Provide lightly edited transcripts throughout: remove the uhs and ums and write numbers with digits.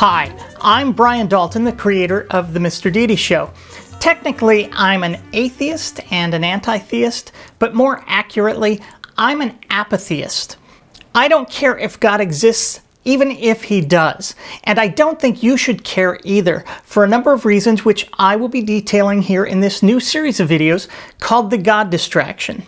Hi, I'm Brian Dalton, the creator of The Mr. Deedy Show. Technically, I'm an atheist and an anti-theist, but more accurately, I'm an apatheist. I don't care if God exists, even if he does. And I don't think you should care either, for a number of reasons which I will be detailing here in this new series of videos called The God Distraction.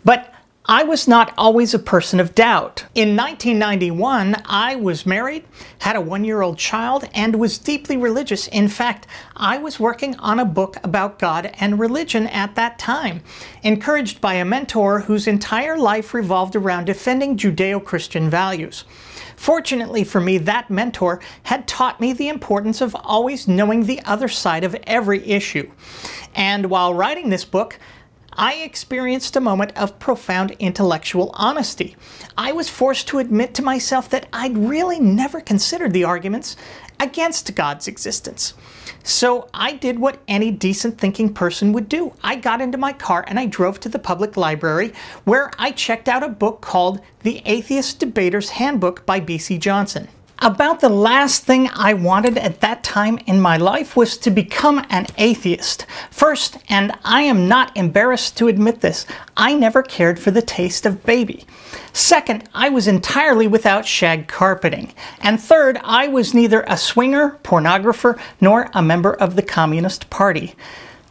But I was not always a person of doubt. In 1991, I was married, had a one-year-old child, and was deeply religious. In fact, I was working on a book about God and religion at that time, encouraged by a mentor whose entire life revolved around defending Judeo-Christian values. Fortunately for me, that mentor had taught me the importance of always knowing the other side of every issue. And while writing this book, I experienced a moment of profound intellectual honesty. I was forced to admit to myself that I'd really never considered the arguments against God's existence. So I did what any decent thinking person would do. I got into my car and I drove to the public library, where I checked out a book called The Atheist Debater's Handbook by B.C. Johnson. About the last thing I wanted at that time in my life was to become an atheist. First, and I am not embarrassed to admit this, I never cared for the taste of baby. Second, I was entirely without shag carpeting. And third, I was neither a swinger, pornographer, nor a member of the Communist Party.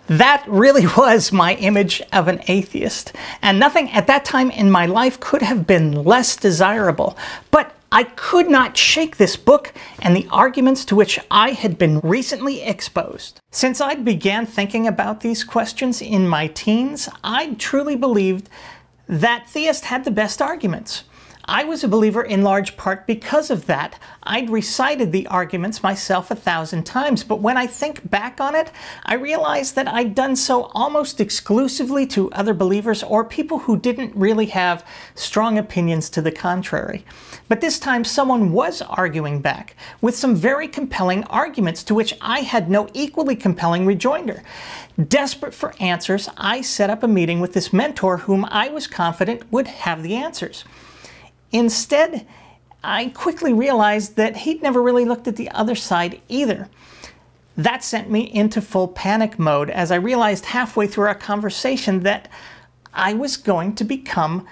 That really was my image of an atheist, and nothing at that time in my life could have been less desirable. But I could not shake this book and the arguments to which I had been recently exposed. Since I began thinking about these questions in my teens, I truly believed that theists had the best arguments. I was a believer in large part because of that. I'd recited the arguments myself 1,000 times, but when I think back on it, I realize that I'd done so almost exclusively to other believers or people who didn't really have strong opinions to the contrary. But this time someone was arguing back with some very compelling arguments to which I had no equally compelling rejoinder. Desperate for answers, I set up a meeting with this mentor whom I was confident would have the answers. Instead, I quickly realized that he'd never really looked at the other side either. That sent me into full panic mode as I realized halfway through our conversation that I was going to become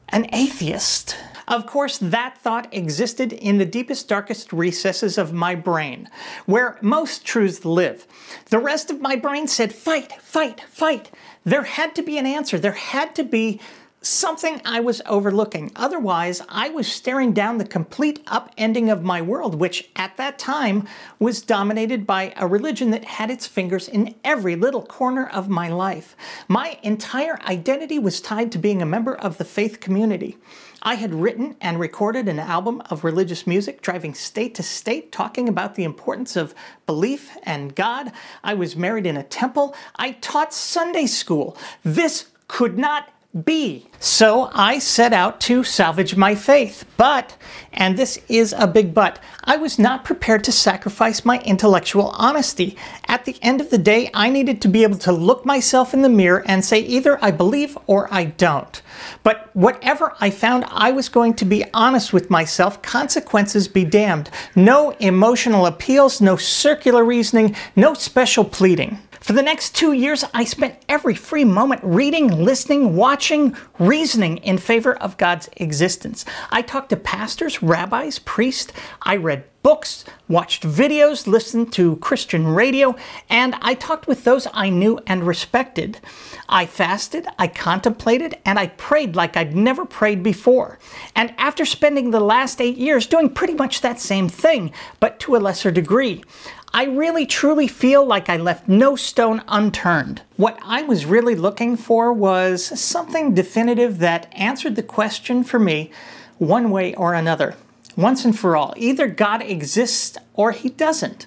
an atheist. Of course, that thought existed in the deepest, darkest recesses of my brain, where most truths live. The rest of my brain said, fight, fight, fight. There had to be an answer. There had to be something I was overlooking. Otherwise, I was staring down the complete upending of my world, which at that time was dominated by a religion that had its fingers in every little corner of my life. My entire identity was tied to being a member of the faith community. I had written and recorded an album of religious music, driving state to state, talking about the importance of belief and God. I was married in a temple. I taught Sunday school. This could not be. So I set out to salvage my faith, but, and this is a big but, I was not prepared to sacrifice my intellectual honesty. At the end of the day, I needed to be able to look myself in the mirror and say either I believe or I don't. But whatever I found, I was going to be honest with myself, consequences be damned. No emotional appeals, no circular reasoning, no special pleading. For the next 2 years, I spent every free moment reading, listening, watching, reasoning in favor of God's existence. I talked to pastors, rabbis, priests. I read books, watched videos, listened to Christian radio, and I talked with those I knew and respected. I fasted, I contemplated, and I prayed like I'd never prayed before. And after spending the last 8 years doing pretty much that same thing, but to a lesser degree, I really truly feel like I left no stone unturned. What I was really looking for was something definitive that answered the question for me one way or another, once and for all. Either God exists or he doesn't.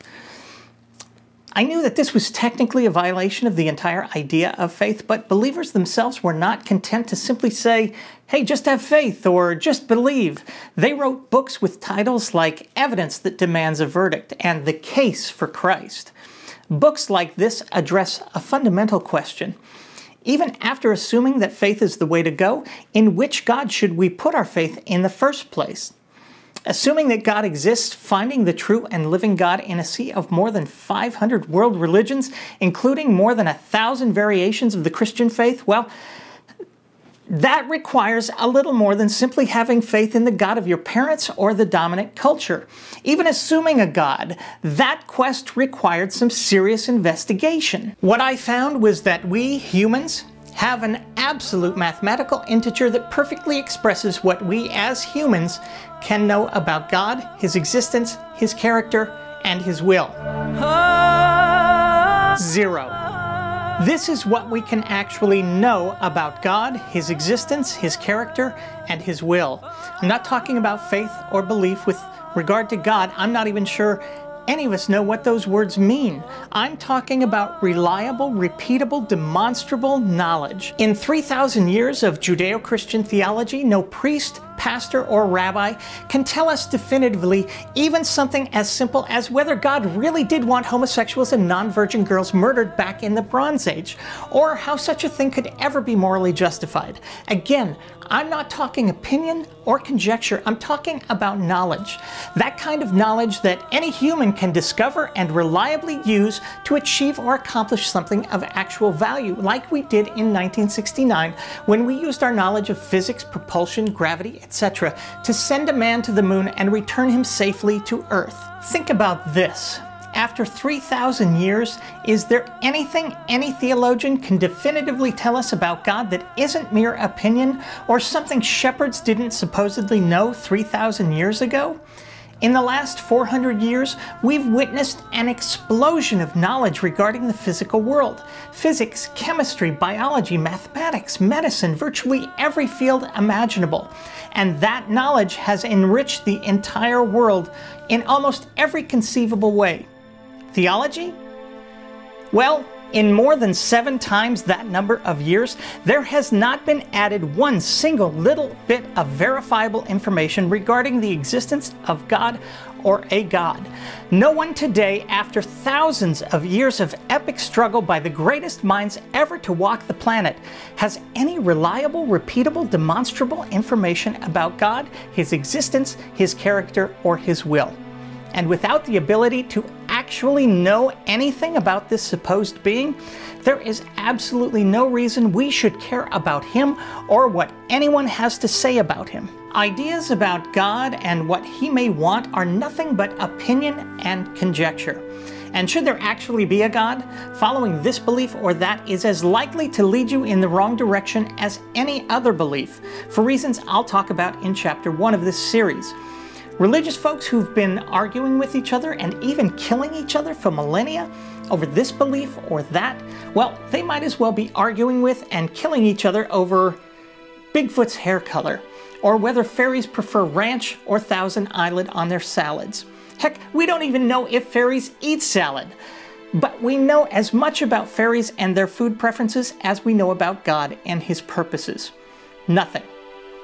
I knew that this was technically a violation of the entire idea of faith, but believers themselves were not content to simply say, hey, just have faith or just believe. They wrote books with titles like Evidence That Demands a Verdict and The Case for Christ. Books like this address a fundamental question. Even after assuming that faith is the way to go, in which God should we put our faith in the first place? Assuming that God exists, finding the true and living God in a sea of more than 500 world religions, including more than 1,000 variations of the Christian faith, well, that requires a little more than simply having faith in the God of your parents or the dominant culture. Even assuming a God, that quest required some serious investigation. What I found was that we humans have an absolute mathematical integer that perfectly expresses what we as humans can know about God, His existence, His character, and His will. 0. This is what we can actually know about God, His existence, His character, and His will. I'm not talking about faith or belief with regard to God. I'm not even sure any of us know what those words mean. I'm talking about reliable, repeatable, demonstrable knowledge. In 3,000 years of Judeo-Christian theology, no priest, pastor, or rabbi can tell us definitively even something as simple as whether God really did want homosexuals and non-virgin girls murdered back in the Bronze Age, or how such a thing could ever be morally justified. Again, I'm not talking opinion or conjecture, I'm talking about knowledge. That kind of knowledge that any human can discover and reliably use to achieve or accomplish something of actual value, like we did in 1969 when we used our knowledge of physics, propulsion, gravity, etc. to send a man to the moon and return him safely to Earth. Think about this. After 3,000 years, is there anything any theologian can definitively tell us about God that isn't mere opinion or something shepherds didn't supposedly know 3,000 years ago? In the last 400 years, we've witnessed an explosion of knowledge regarding the physical world. Physics, chemistry, biology, mathematics, medicine, virtually every field imaginable. And that knowledge has enriched the entire world in almost every conceivable way. Theology? Well, in more than 7 times that number of years, there has not been added one single little bit of verifiable information regarding the existence of God or a God. No one today, after thousands of years of epic struggle by the greatest minds ever to walk the planet, has any reliable, repeatable, demonstrable information about God, His existence, His character, or His will. And without the ability to actually know anything about this supposed being, there is absolutely no reason we should care about Him or what anyone has to say about Him. Ideas about God and what He may want are nothing but opinion and conjecture. And should there actually be a God, following this belief or that is as likely to lead you in the wrong direction as any other belief, for reasons I'll talk about in Chapter 1 of this series. Religious folks who've been arguing with each other and even killing each other for millennia over this belief or that, well, they might as well be arguing with and killing each other over Bigfoot's hair color, or whether fairies prefer ranch or Thousand Island on their salads. Heck, we don't even know if fairies eat salad. But we know as much about fairies and their food preferences as we know about God and His purposes. Nothing.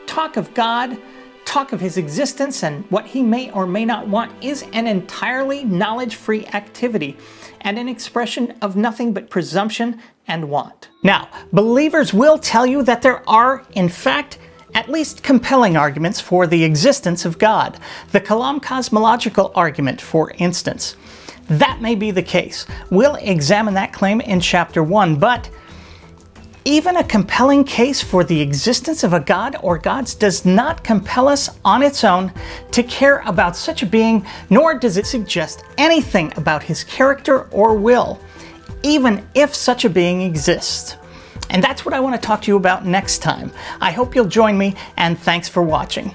Talk of God, talk of His existence and what He may or may not want is an entirely knowledge-free activity and an expression of nothing but presumption and want. Now, believers will tell you that there are, in fact, at least compelling arguments for the existence of God. The Kalam cosmological argument, for instance. That may be the case. We'll examine that claim in Chapter 1, but even a compelling case for the existence of a God or gods does not compel us on its own to care about such a being, nor does it suggest anything about His character or will, even if such a being exists. And that's what I want to talk to you about next time. I hope you'll join me, and thanks for watching.